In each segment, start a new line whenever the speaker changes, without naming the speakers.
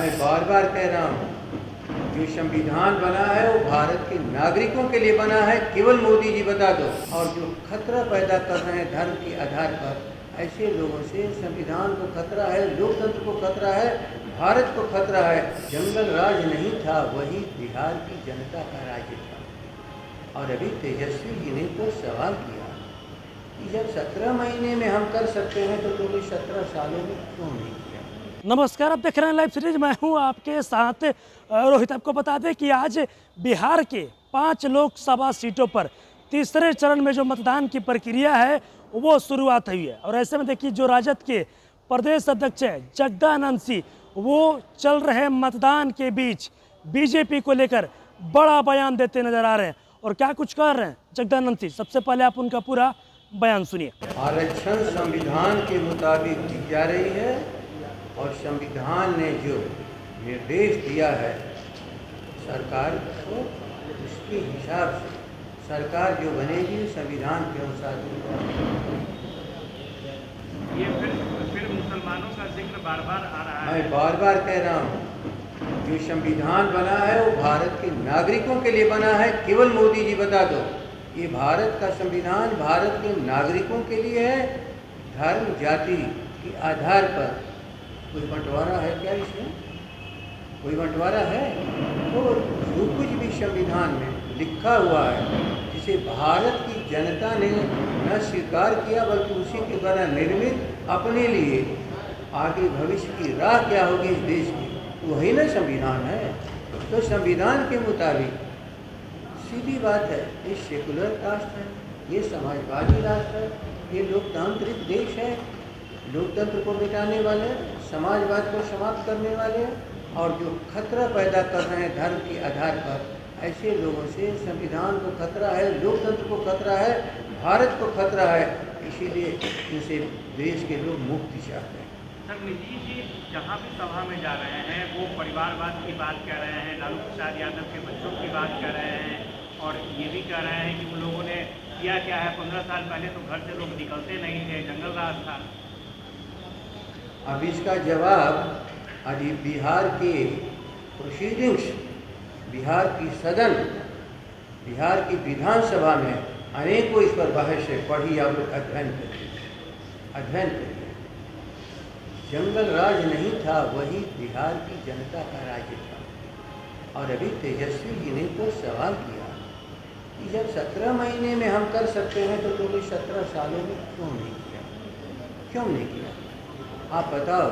मैं बार बार कह रहा हूँ, जो संविधान बना है वो भारत के नागरिकों के लिए बना है, केवल मोदी जी बता दो। और जो खतरा पैदा कर रहे हैं धर्म के आधार पर, ऐसे लोगों से संविधान को खतरा है, लोकतंत्र को खतरा है, भारत को खतरा है। जंगल राज नहीं था, वही बिहार की जनता का राज्य था। और अभी तेजस्वी जी ने तो सवाल किया कि जब 17 महीने में हम कर सकते हैं तो तुमने 17 सालों में क्यों नहीं किया।
नमस्कार, आप देख रहे हैं लाइव सीरीज। मैं हूं आपके साथ रोहित। आपको बता दें कि आज बिहार के 5 लोकसभा सीटों पर तीसरे चरण में जो मतदान की प्रक्रिया है वो शुरुआत हुई है। और ऐसे में देखिए, जो राजद के प्रदेश अध्यक्ष हैं जगदानंद सिंह, वो चल रहे मतदान के बीच बीजेपी को लेकर बड़ा बयान देते नजर आ रहे हैं। और क्या कुछ कह रहे हैं जगदानंद सिंह, सबसे पहले आप उनका पूरा बयान सुनिए।
आरक्षण संविधान के मुताबिक दी जा रही है और संविधान ने जो निर्देश दिया है सरकार को, उसके हिसाब से सरकार जो बनेगी संविधान के अनुसार।
ये फिर मुसलमानों का जिक्र बार बार आ रहा है।
मैं बार बार कह रहा हूँ, जो संविधान बना है वो भारत के नागरिकों के लिए बना है, केवल मोदी जी बता दो। ये भारत का संविधान भारत के नागरिकों के लिए है। धर्म जाति के आधार पर कोई बंटवारा है क्या इसमें? कोई बंटवारा है? तो जो कुछ भी संविधान में लिखा हुआ है, जिसे भारत की जनता ने न स्वीकार किया बल्कि उसी के द्वारा निर्मित अपने लिए आगे भविष्य की राह क्या होगी इस देश की, वही ना संविधान है। तो संविधान के मुताबिक सीधी बात है, ये सेकुलर राष्ट्र है, ये समाजवादी राष्ट्र है, ये लोकतांत्रिक देश है। लोकतंत्र को मिटाने वाले, समाजवाद को समाप्त करने वाले और जो खतरा पैदा कर रहे हैं धर्म के आधार पर, ऐसे लोगों से संविधान को खतरा है, लोकतंत्र को खतरा है, भारत को खतरा है। इसीलिए इनसे देश के लोग मुक्ति चाहते हैं।
सर, नीतीश जी जहाँ भी सभा में जा रहे हैं वो परिवारवाद की बात कह रहे हैं, लालू प्रसाद यादव के बच्चों की बात कर रहे हैं और ये भी कह रहे हैं कि उन लोगों ने किया क्या है। 15 साल पहले तो घर से लोग निकलते नहीं थे, जंगल राज था।
अब इसका जवाब आज बिहार के प्रोसीडिंग्स, बिहार की सदन, बिहार की विधानसभा में अनेकों इस पर बहस है, पढ़ी आप लोग अध्ययन करिए। जंगल राज नहीं था, वही बिहार की जनता का राज्य था। और अभी तेजस्वी जी ने तो सवाल किया कि जब 17 महीने में हम कर सकते हैं तो तुमने 17 सालों में क्यों नहीं किया, क्यों नहीं किया? आप बताओ,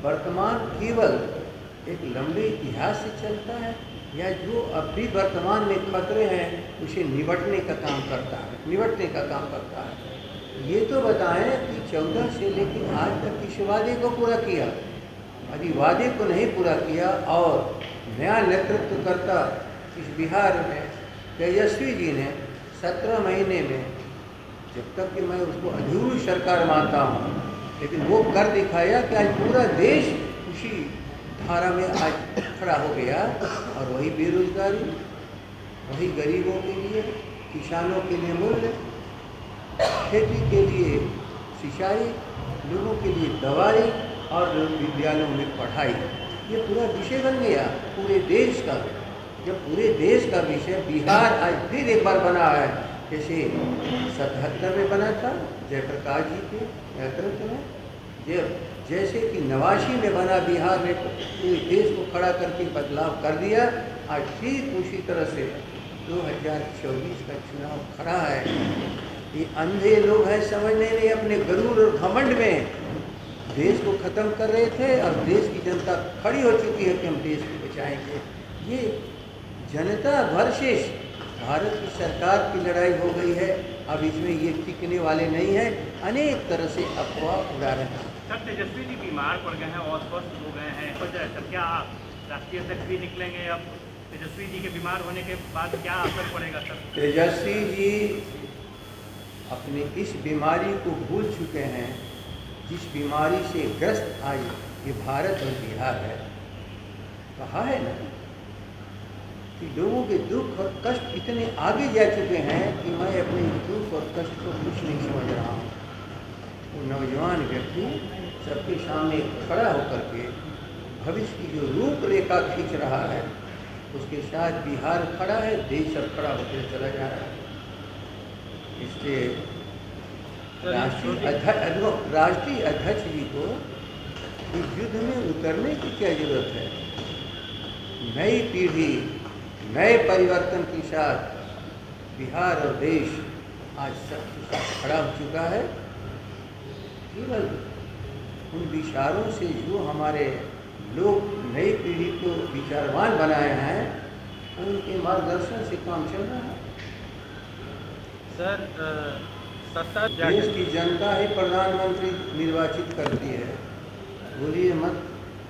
वर्तमान केवल एक लंबे इतिहास से चलता है या जो अब भी वर्तमान में खतरे हैं उसे निपटने का काम करता है? ये तो बताएं कि 14 से लेकर आज तक किस वादे को पूरा किया? यदि वादे को नहीं पूरा किया और नया नेतृत्व करता इस बिहार में तेजस्वी जी ने 17 महीने में, जब तक कि मैं उसको अधूरी सरकार मानता हूँ, लेकिन वो कर दिखाया कि आज पूरा देश उसी धारा में आज खड़ा हो गया। और वही बेरोजगारी, वही गरीबों के लिए, किसानों के लिए मूल्य, खेती के लिए सिंचाई, लोगों के लिए दवाई और विद्यालयों में पढ़ाई, ये पूरा विषय बन गया पूरे देश का। जब पूरे देश का विषय बिहार आज फिर एक बार बना है, जैसे 77 में बना था जयप्रकाश जी के नेतृत्व में, जैसे कि 89 में बना, बिहार ने पूरे देश को खड़ा करके बदलाव कर दिया। आज ठीक उसी तरह से 2024 का चुनाव खड़ा है। ये अंधे लोग हैं, समझने नहीं, अपने गरूर और घमंड में देश को ख़त्म कर रहे थे और देश की जनता खड़ी हो चुकी है कि हम देश को बचाएंगे। ये जनता वर्सेस भारत की सरकार की लड़ाई हो गई है। अब इसमें ये टिकने वाले नहीं हैं, अनेक तरह से अफवाह उड़ा रहे हैं।
सर, तेजस्वी जी बीमार पड़ गए हैं और स्वस्थ हो गए हैं, सर क्या राष्ट्रीय अध्यक्ष भी निकलेंगे? अब तेजस्वी जी के बीमार होने के बाद क्या असर पड़ेगा सर?
तेजस्वी जी अपनी इस बीमारी को भूल चुके हैं, जिस बीमारी से ग्रस्त आज ये भारत और बिहार है। कहा है ना कि लोगों के दुख और कष्ट इतने आगे जा चुके हैं कि मैं अपने दुख और कष्ट को कुछ नहीं समझ रहा हूँ। वो नौजवान व्यक्ति सबके सामने खड़ा होकर के भविष्य की जो रूपरेखा खींच रहा है, उसके साथ बिहार खड़ा है, देश अब खड़ा होकर चला जा रहा है। इसलिए राष्ट्रीय अध्यक्ष जी को इस युद्ध में उतरने की क्या जरूरत है? नई पीढ़ी नए परिवर्तन के साथ बिहार और देश आज सबके साथ खड़ा हो चुका है। केवल उन विचारों से जो हमारे लोग नई पीढ़ी को विचारवान बनाए हैं, उनके मार्गदर्शन से काम चल रहा है।
सर सत्ता
देश की जनता ही प्रधानमंत्री निर्वाचित करती है। बोलिए मत,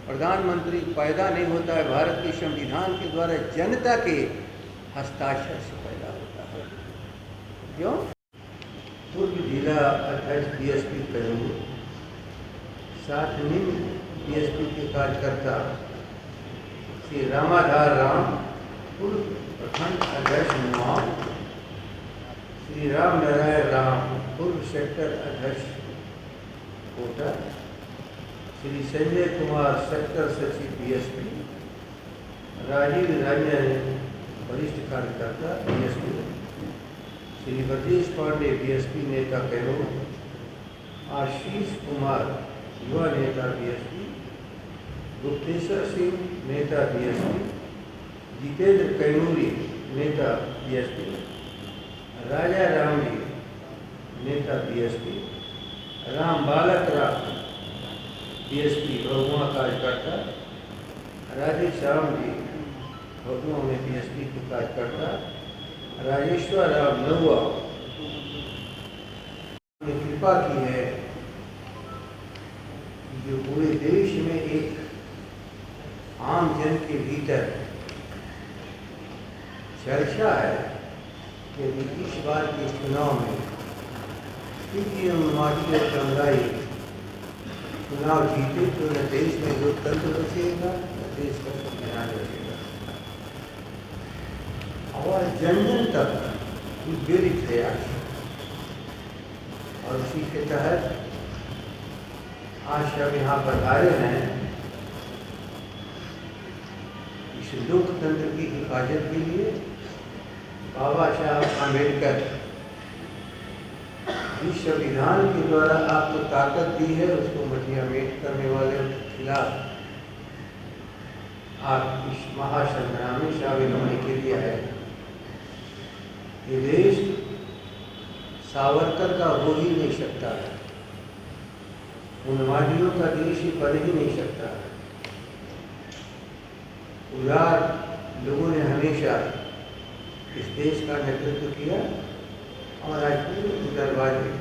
प्रधानमंत्री पैदा नहीं होता है, भारत के संविधान के द्वारा जनता के हस्ताक्षर से पैदा होता है। क्यों? पूर्व जिला अध्यक्ष बीएसपी कैमूर, साथ निम्न बीएसपी के कार्यकर्ता श्री रामाधार राम, पूर्व प्रखंड अध्यक्ष नुआव, श्री राम नारायण राम, पूर्व सेक्टर अध्यक्ष कोटा, श्री संजय कुमार, सेक्टर सचिव बीएसपी, राजीव रंजन, वरिष्ठ कार्यकर्ता बीएसपी, श्री ब्रजेश पांडे, बीएसपी नेता कैमूर, आशीष कुमार, युवा नेता बीएसपी, गुप्तेश्वर सिंह, नेता बीएसपी, जितेंद्र कैमूरी, नेता बीएसपी, राजा राम जी, नेता बीएसपी, राम बालक राम, बीएसपी भगुआ कार्यकर्ता, राधे श्याम जी, भगुआ में बीएसपी के कार्यकर्ता, राजेश्वर राम नौवा ने कृपा की है जो पूरे देश में एक आम जन के भीतर चर्चा है कि इस बार के चुनाव में माटी और कंगाई चुनाव जीते तो न देश में लोकतंत्र बचेगा, न देश का संविधान बचेगा। और जन जन तक प्रेरित है आज, और उसी के तहत आज सब यहाँ पधारे हैं इस लोकतंत्र की हिफाजत के लिए। बाबा साहब आम्बेडकर जिस संविधान के द्वारा आपको ताकत दी है, उसको मटिया मेट करने वाले के खिलाफ आप इस महासंग्राम में शामिल होने के लिए है। ये देश सावरकर का हो ही नहीं सकता है, उन्मादियों का देश ही बन ही नहीं सकता है। उदार लोगों ने हमेशा इस देश का नेतृत्व किया, और आज पूरे उदारवादी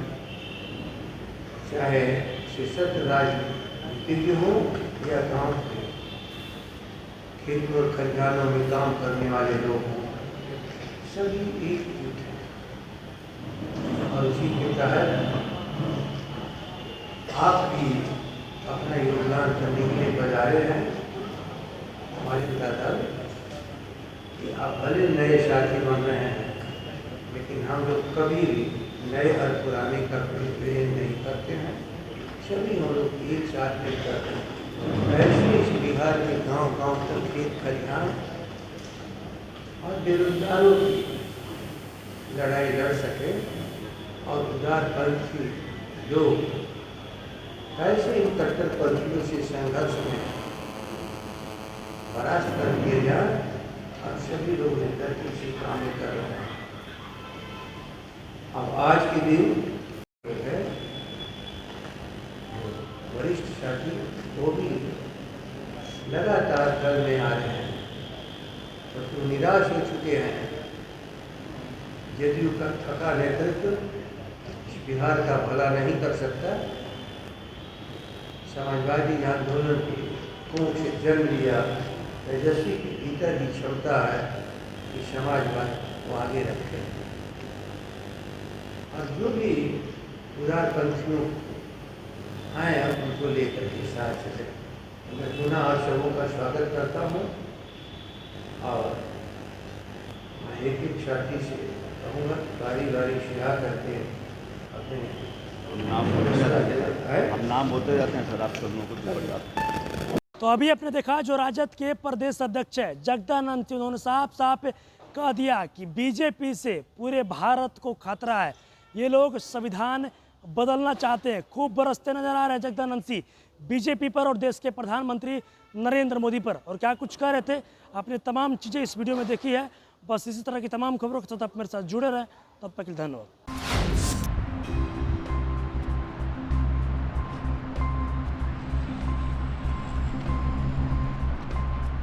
चाहे सशस्त्र राजनीतिज्ञ हो या गांव के खेत और खलिहानों में काम करने वाले लोग हों, सभी एकजुट हैं। और उसी के तहत आप भी अपना योगदान करने के लिए पधारे हैं। हमारे दादा कि आप भले नए साथी बन रहे हैं, लेकिन हम लोग कभी भी नए और पुराने का प्रेम नहीं करते हैं। सभी हम लोग एक साथ मिलकर ऐसे इस बिहार के गांव-गांव तक खेत खलिहान और बेरोजगारों की लड़ाई लड़ सके, और उदारपंथी लोग ऐसे इन कट्टरपंथियों से संघर्ष में परास्त कर दिए जाए, और सभी लोग मिलकर किसी काम में कर रहे हैं। अब आज के दिन है वरिष्ठ साथी वो भी लगातार दल में आ रहे हैं, तो निराश हो चुके हैं। जदयू का थका नेतृत्व इस बिहार का भला नहीं कर सकता। समाजवादी आंदोलन की कोख से जन्म लिया तेजस्वी के भीतर ही क्षमता है कि समाजवाद को आगे रखे, और जो भी उदारपंथियों आए अब उनको लेकर के साथ चले। मैं पुनः आप सबों का स्वागत करता हूँ, और मैं एक एक साथी से कहूँगा बारी बारी शिहा करके अपने
हम नाम बोलते जाते हैं सर, आप सब लोगों को
तो अभी आपने देखा जो राजद के प्रदेश अध्यक्ष है जगदानंद सिंह, उन्होंने साफ साफ कह दिया कि बीजेपी से पूरे भारत को खतरा है। ये लोग संविधान बदलना चाहते हैं। खूब बरसते नजर आ रहे हैं जगदानंद सिंह बीजेपी पर और देश के प्रधानमंत्री नरेंद्र मोदी पर। और क्या कुछ कह रहे थे आपने तमाम चीज़ें इस वीडियो में देखी है। बस इसी तरह की तमाम खबरों के साथ आप मेरे साथ जुड़े रहें। तब तक के लिए धन्यवाद।